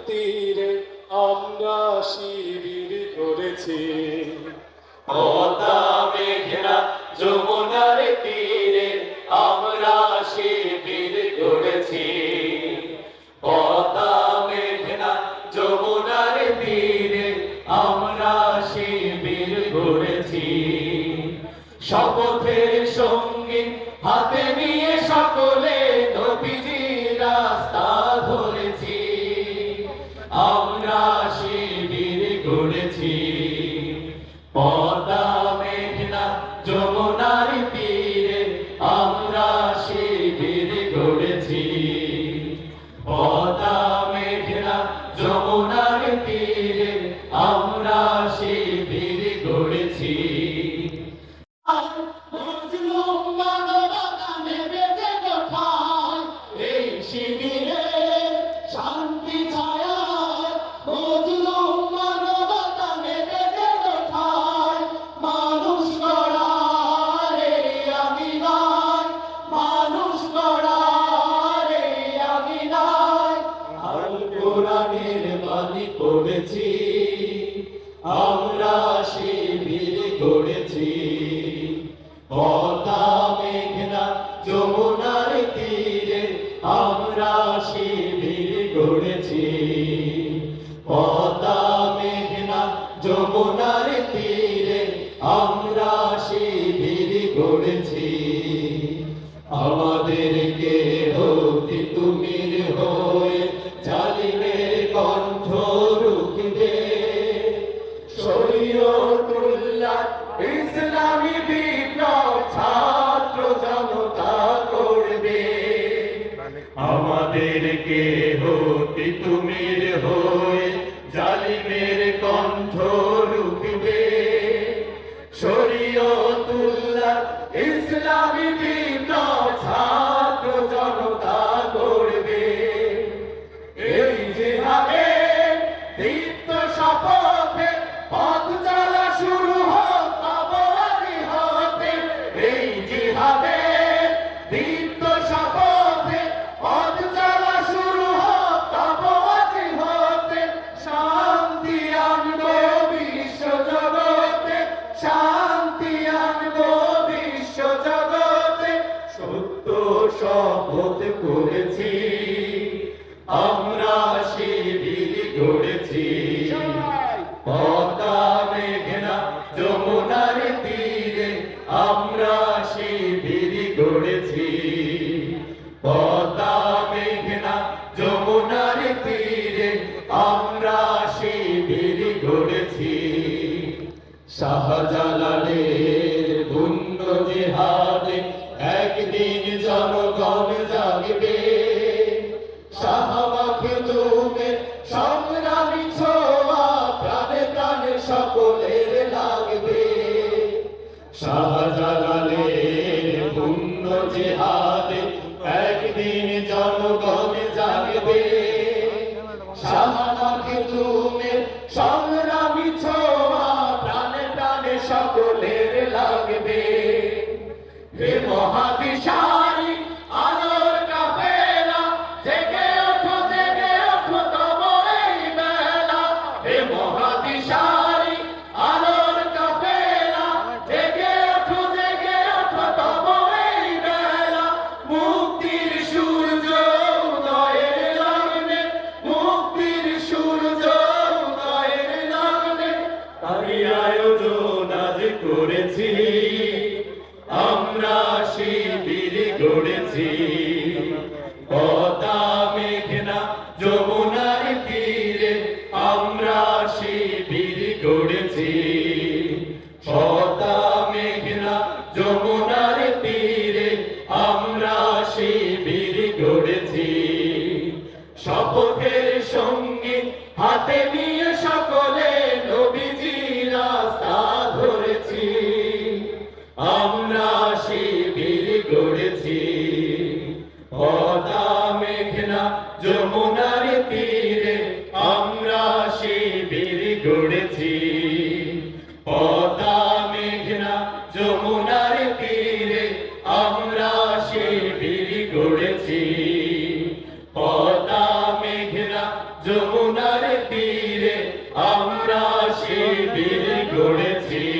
তীরে আমরা শিবির করেছি। পদ্মা মেঘনা যমুনার তীরে আমরা শিবির গড়েছি। পদ্মা মেঘনা যমুনার তীরে আমরা শিবির গড়েছি। শপথের সঙ্গে হাতে নিয়ে সকলে নবীজির রাস্তা ধরেছি। আমরা শিবির গড়েছি। পদ্মা মেঘনা যমুনার তীরে আমরা শিবির গড়েছি। পদ্মা মেঘনা যমুনার তীরে আমরা শিবির গড়েছি। এই শিবিরে শান্তি ছায়া মজলুম মানবতা নেবে যে কোথায়। মানুষ গড়ারে আমি নাই, মানুষ গড়ারে আমি নাই। আল কোরআনের বাণী পড়েছি, আমরা শিবির গড়েছি। পদ্মা মেঘনা যমুনার তীরে আমরা শিবির গড়েছি। পদ্মা মেঘনা যমুনার তীরে আমরা শিবির গড়েছি। আমাদেরকে হতে তুমির হয়ে জালিমের কণ্ঠ রুখবে। শরীয়তুল্লাহ ইসলামী বিপ্লব ছাত্র জনতা করবে। আমাদেরকে হতে তুমির হয়ে জালিমের কণ্ঠ রুখবে। শরীয়তুল্লাহ ইসলামী বিপ্লব ছাত্র জনতা করবে। এই জিহাদে দীপ্ত শপথে পথ চলা শুরু হোক আবাদি হতে। এই জিহাদে দীপ্ত শপথে পথ চলা শুরু হোক আবাদি হতে। শান্তি আনবো বিশ্ব জগতে, শান্তি আনবো বিশ্ব জগতে। সত্য শপথ করেছি, আমরা শিবির গড়েছি। পদ্মা মেঘনা যমুনার তীরে আমরা শিবির গড়েছি। পদ্মা মেঘনা যমুনার তীরে আমরা শিবির গড়েছি। শাহজালালের পুণ্য জিহাদে একদিন জনগণ জাগবে। শাহ মাখদুমের সংগ্রামী ছোঁয়া প্রাণে প্রাণে সকলের লাগবে। শাহজালালের পুণ্য জিহাদে একদিন জনগণ জাগবে। শাহ মাখদুমের সংগ্রামী ছোঁয়া প্রাণে প্রাণে সকলের লাগবে। হে মহাদিশারি আলোর কাফেলা, জেগে ওঠো তব এই বেলা। হে মহাদিশারি আলোর কাফেলা, জেগে ওঠো তব এই বেলা। মুক্তির সূর্য উদয়ের লগ্নে, মুক্তির সূর্য উদয়ের লগ্নে। তাই আয়োজন আজ করেছি, আমরা শিবির গড়েছি। পদ্মা মেঘনা যমুনার তীরে আমরা শিবির গড়েছি। পদ্মা মেঘনা যমুনার তীরে আমরা শিবির গড়েছি। শপথের সঙ্গে হাতে নিয়ে সকলে নবীজির রাস্তা ধরেছি। আমরা শিবির গড়েছি। পদ্মা মেঘনা যমুনার তীরে আমরা শিবির গড়েছি। পদ্মা মেঘনা যমুনার তীরে আমরা শিবির গড়েছি। পদ্মা মেঘনা যমুনার তীরে আমরা শিবির গড়েছি।